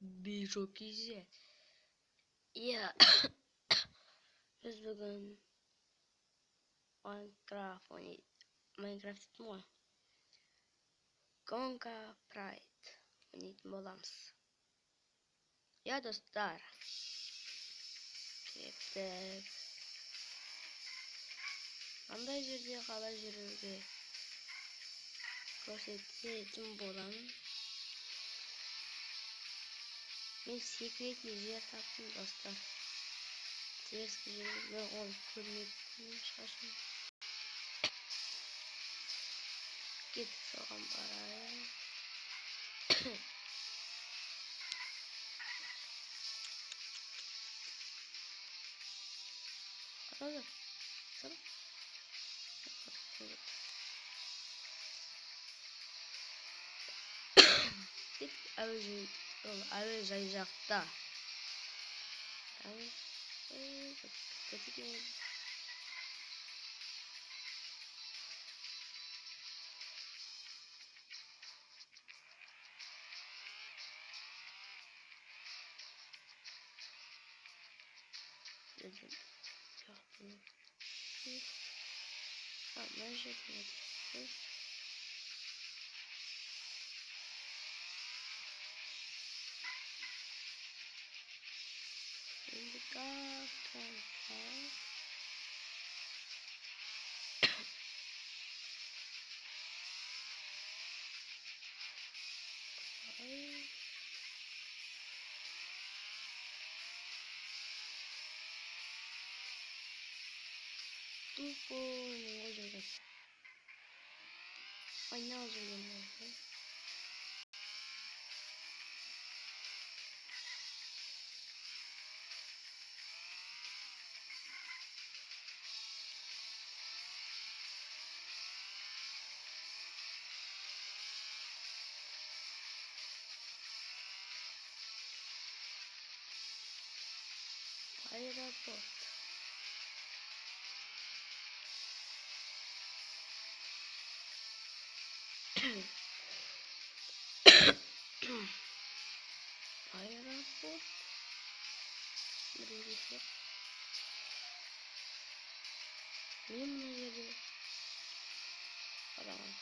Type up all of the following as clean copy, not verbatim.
Çok iyi. Ya biz bugün Minecraft etmoq. Conga Pride oynayатын боламыз. Ya dostlar. Kеттік. Қандай жерде қалай жүруге көрсететін боламын. Мен секретный жер таптым достар. Терескі жерде ол көрмеппін ешқашан. Кетіп соған барайын. Қарады. Сыр. Тек әуежай жақта. Тупо не ожидать. Понял же я. Аэропорт. Аэропорт. Смотрите. Мен мына жерде қараңыз.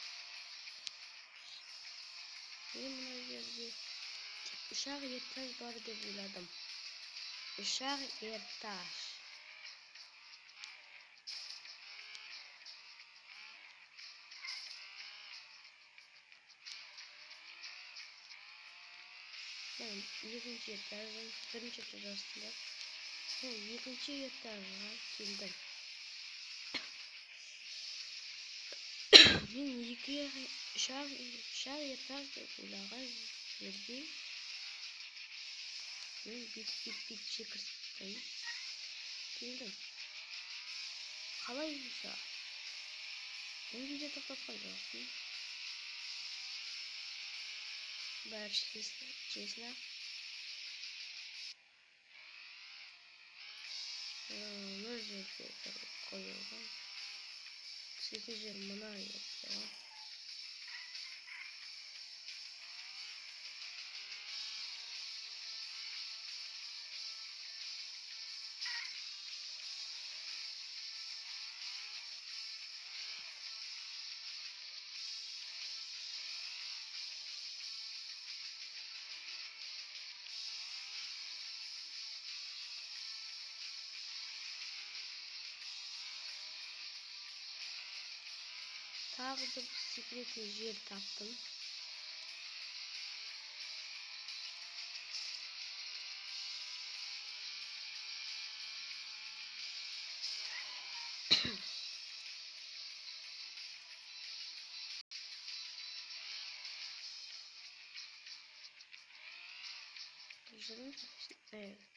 Мен мына жерде ұшақ этаж бар деп ойладым. Ұшақ этаж. Мен екінші этаждан бірінші этаж астында. Мен екінші этажға келдім. Мен ұшақ этаж деп ойлаған жерде мен бит секірттім. Келдім. Қалай bisa? Мен видео тоқтатқан жоқпын. Бәрі честно. Мына жерде қойылған. Түсетін жер мына жерде. Тағы бір секретный жер таптым.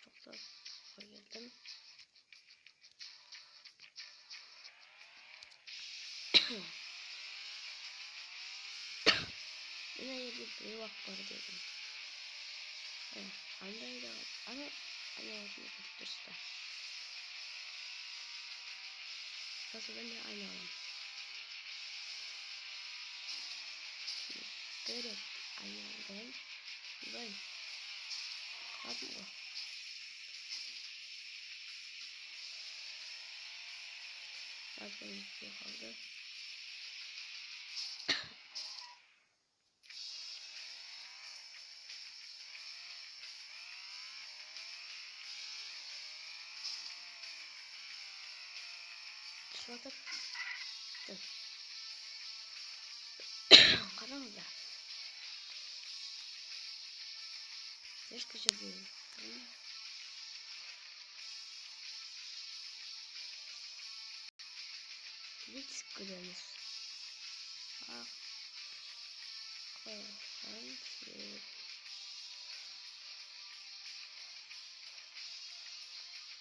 Тоқтап қойдым. Мына жерде біреу-ақ бар дедім. Қандай да ана осыны көріп тұрсыздар. Қазір мен айналам. Көріп айналдым. Бай. Anladın mı? Zaten bitiyor kaldı. Şurada karanlık. Yaş kışı değil. Hiç sıkılıyorsunuz.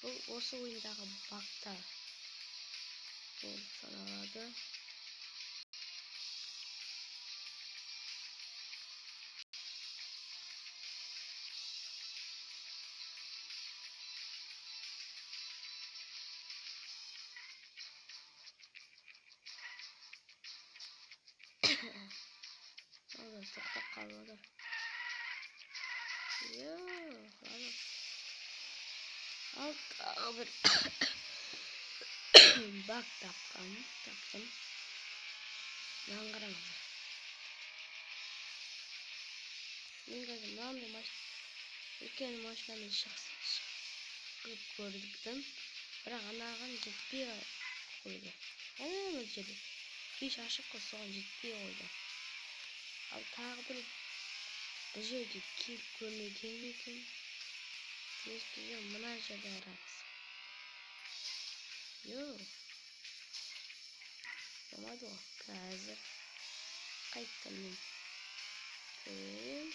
Bu осы oyunдағы bakta болып sanalады. Sonra toқтап қалып отыр. Al tағы bir bak taптым. Мынаны қараңыздар. Мен қазір мынандай үлкен машинамен шығып көрдім. Бірақ анаған жетпей қойды. Ана жерде пеш ашық қой, соған жетпей қойды. Ал тағы бір жерге келіп көрмеген екен. Естіген мына жерде қараңыз. Болмады ғой. Қазір қайтадан мен көрейін.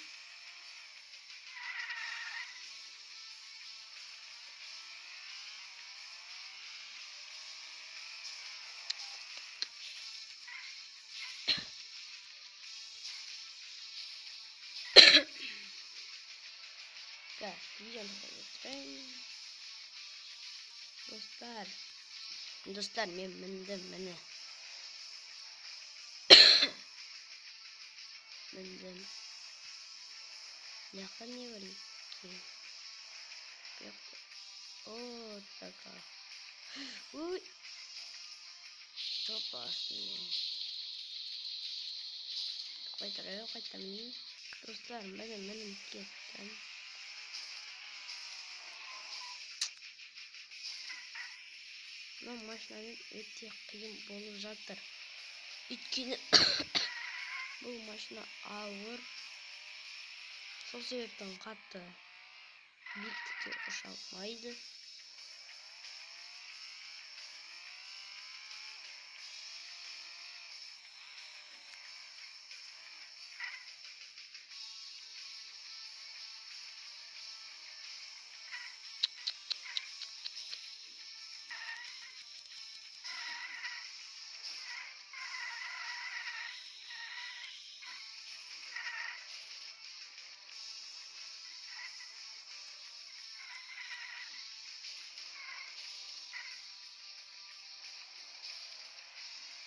Видеоны қойып достар, мен міндім міне. Міндім. Яқта не бар екен? О, така. Ой. Топ астымен. Қайта мінейін. Достар, мініп кеттім. Мына машинамен өте қиын болып жатыр. Өйткені бұл машина ауыр. Сол себептен қатты биіктікке ұша алмайды.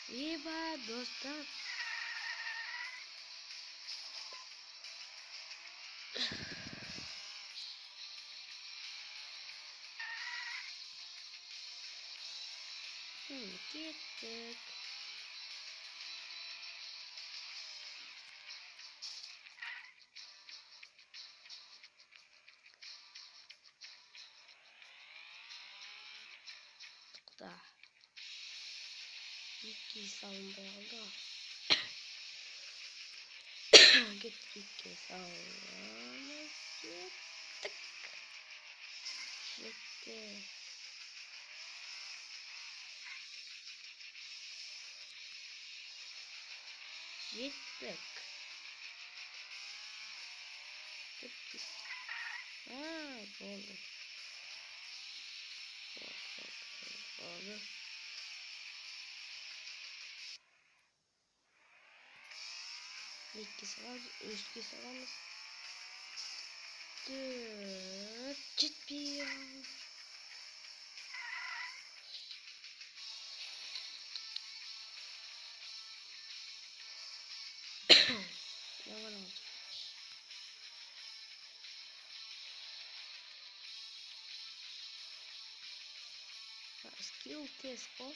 Еба, достар. Кеттік. Тоқта. Екке салынбай қалды. Кетке салынып кеттік. Жетті. Жеттік. Болды. Болды. Екке саламыз, үшке саламыз. Жетпей. skill test ko.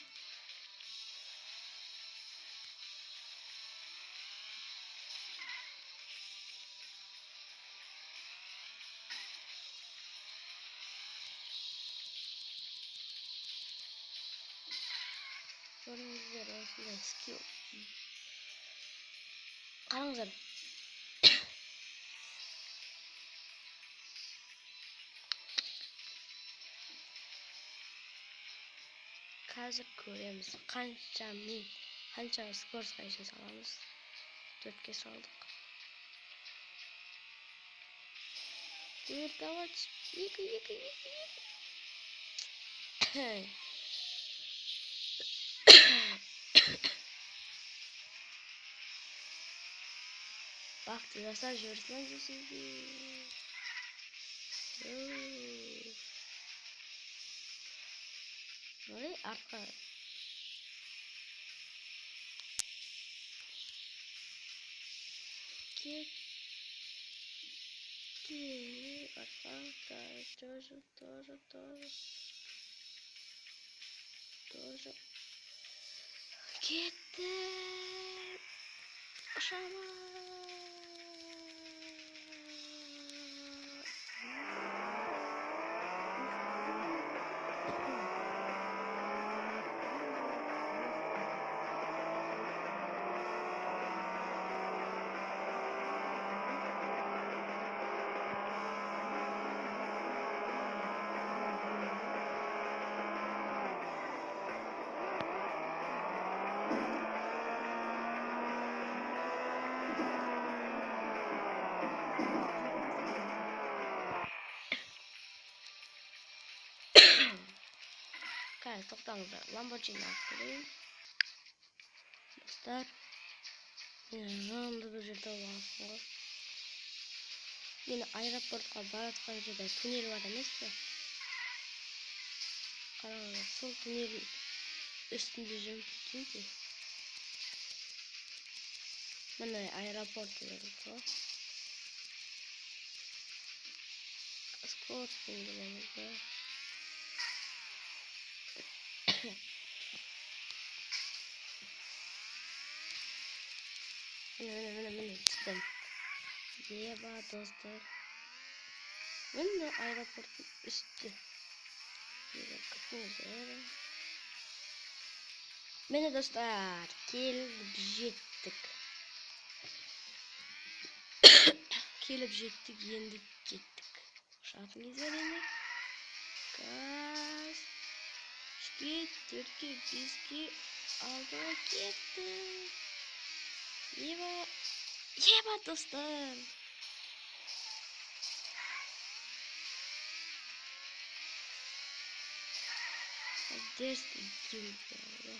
Görüngüzler arasında skill. Qarаңыздар. Қазір көреміз қанша скорсқа ешін саламыз. 4-ке салдық. 4 давай 2. Baktı zasar jörsen jesizi. Böyle arka. Gitti. Arka. Тоже. Gitti. Aşama. Қазір тоқтаңыздар. Lamborghini алып достар. Мен жанымды бір жерде алғансың ғой. Мен аэропортқа баратқан жерде туннель бар емес пе? Қараңыздар, сол туннель үстінде жүріп кеткенде. Міне аэропорт деді ғой. Скоростың келеміз бе? Міне çıktım. Еба достар. Міне аэропорттың үсті. Міне достар, келіп жеттік. Енді кеттік. Ұшатын кезер енді. Газ. 3-ке, 4-ке, 5-ке, 6-ға кетті. Еба достар. Дерзкий гильдия.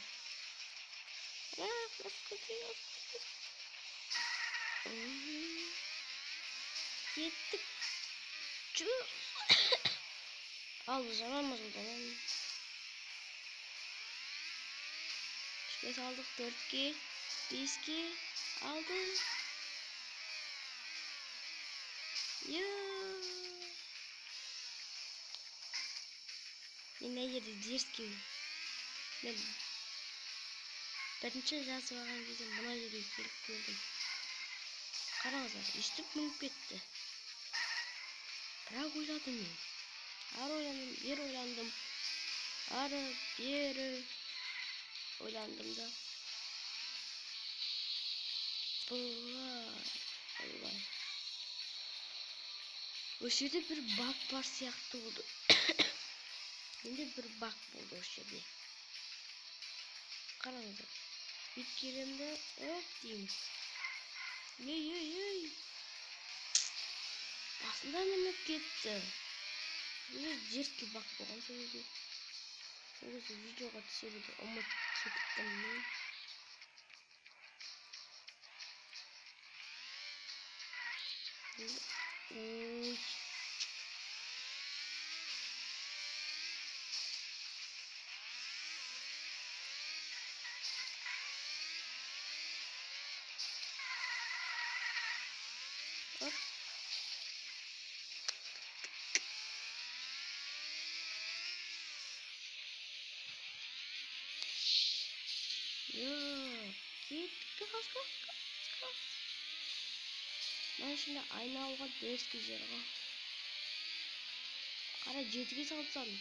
Посмотри. Кеттік. Ал жаманмыз одан. 3-ке салдық, 4-ке, 5-ке алдым. Мен әйелі дерзкий. Мен бірінші жазып алған кезде мына жерге келіп көрдім. Қараңыздар, естіп мүліп кетті. Бірақ ойладым мен. Бері ойландым. Ары, бері ойландым да. Бұлай. Осы жерде бір баг бар сияқты болды. Менде бір баг болды осы жерде. Қараңыздар. Бүйткенімді оп деймін. Ей. Басында мініп кетті. Бұл дерзкий баг болған сөйде. Осы видеоға түсіруді ұмытып кеттім мен. Ой. Оп. Mana shunda aynalığa berski жерге. Qara 7 salып salдым.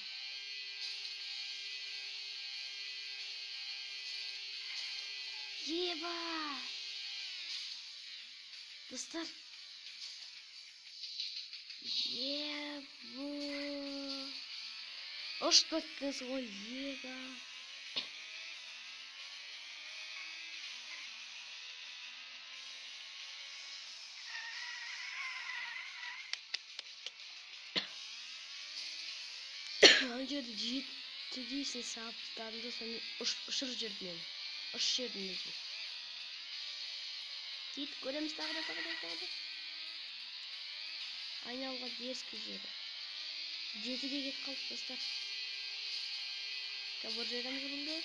Еба! Достар. Ебу! Что кыз ғой, еба! Önce değilsin saplarında seni ışır жерден. Iş жерден. Git göremiz tağda. Aynalığa дерзкий жері. 7-ге кет қалып достар. Кабыр жереміз бұнды.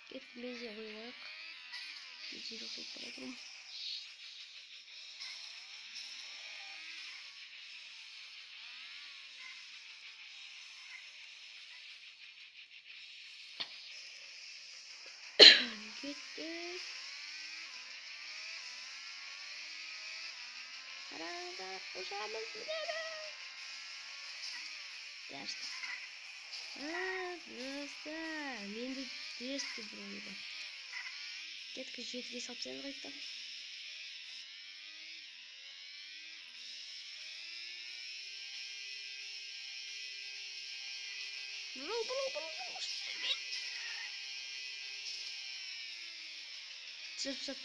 Кет бензе қойғайық. Бензеге солып бара тұрмын. Kеттік. Қараңдар, қожамыз мінеді. Дәрісті. Достар, менде дерісті бір ой бар. Кеткі 7-ге салып қайттым. Зып.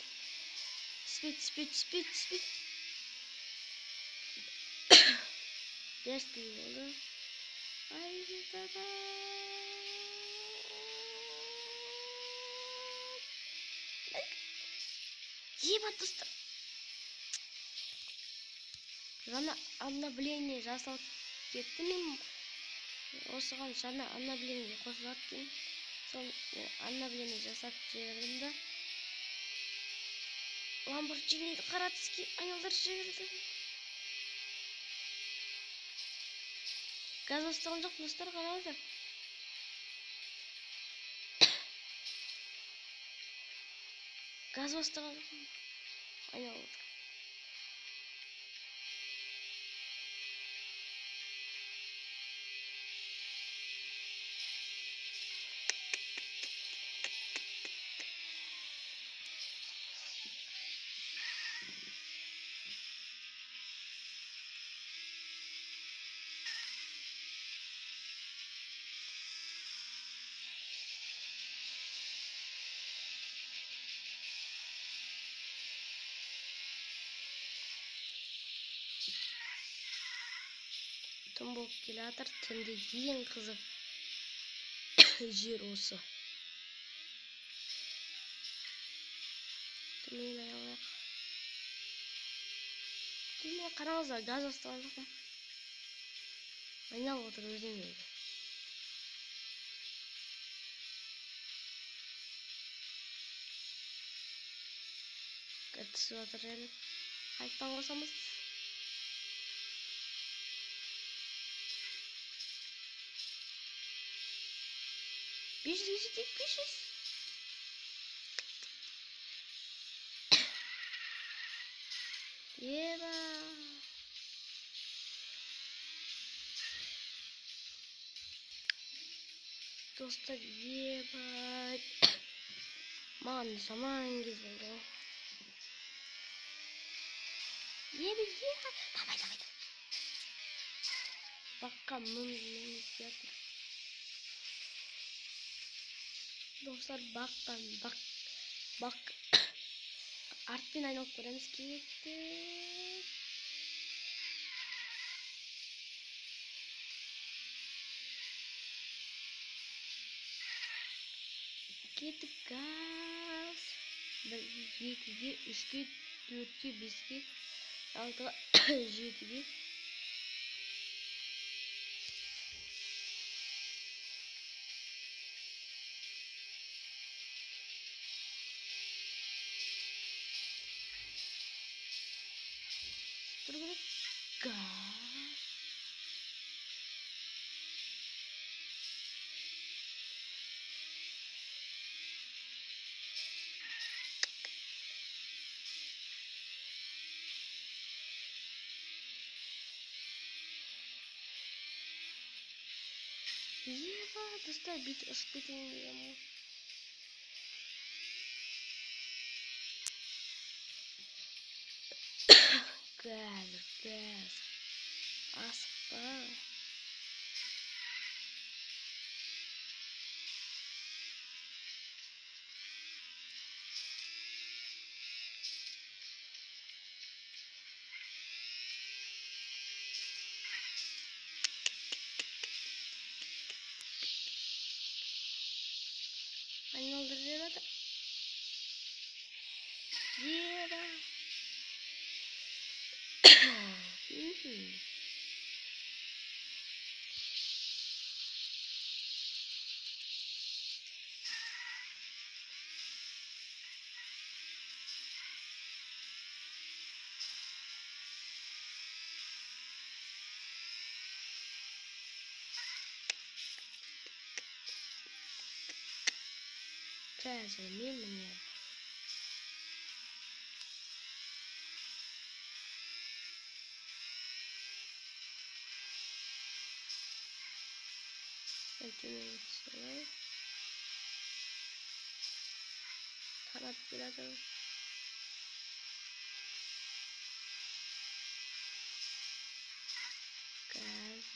Спит. Дерісті болды. Ай, баба. Еба, достар. Жаңа обновление жасалып кетті мен. Осыған жаңа обновление қосылады екен. Сол обновление жасап жібердім да. Lamborghini'ді қара түске айналдырып жіберді. Газ бастаған жоқ достар, қараңыздар. Газ бастаған жоқ. Айналдырып. Түн болып келе жатыр. Түнде ең қызық жер осы. Түнмен айналайық. Түнмен қараңыздар, газ бастаған жоқ па? Айналып отыр өзіне. Түсіп жатыр әлі. Қайттан қосамыз. Бежізге жетейік, бежіз. Еба. Достар, еба. Маған жаман кез болды. Еба. Давай. Баққа мұнымыз жатыр. Достар, бақ. Артпен айналып көреміз кетті. Кеттік газ. 1-2-ге, 3-ге, 4-ге, 5-ге, 6-ға, 7-ге. Iya pak, dostlar speeding kamu. Gas. Aspal. Manual dari mana? Iya pak. Saya minumnya. Sangat tidak tahu. Gas.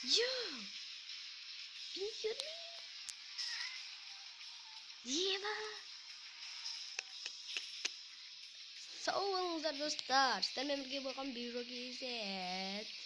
Yo, pinggir nih. Iya pak. So, dostlar, stämmer mycket bakom byråkrisen.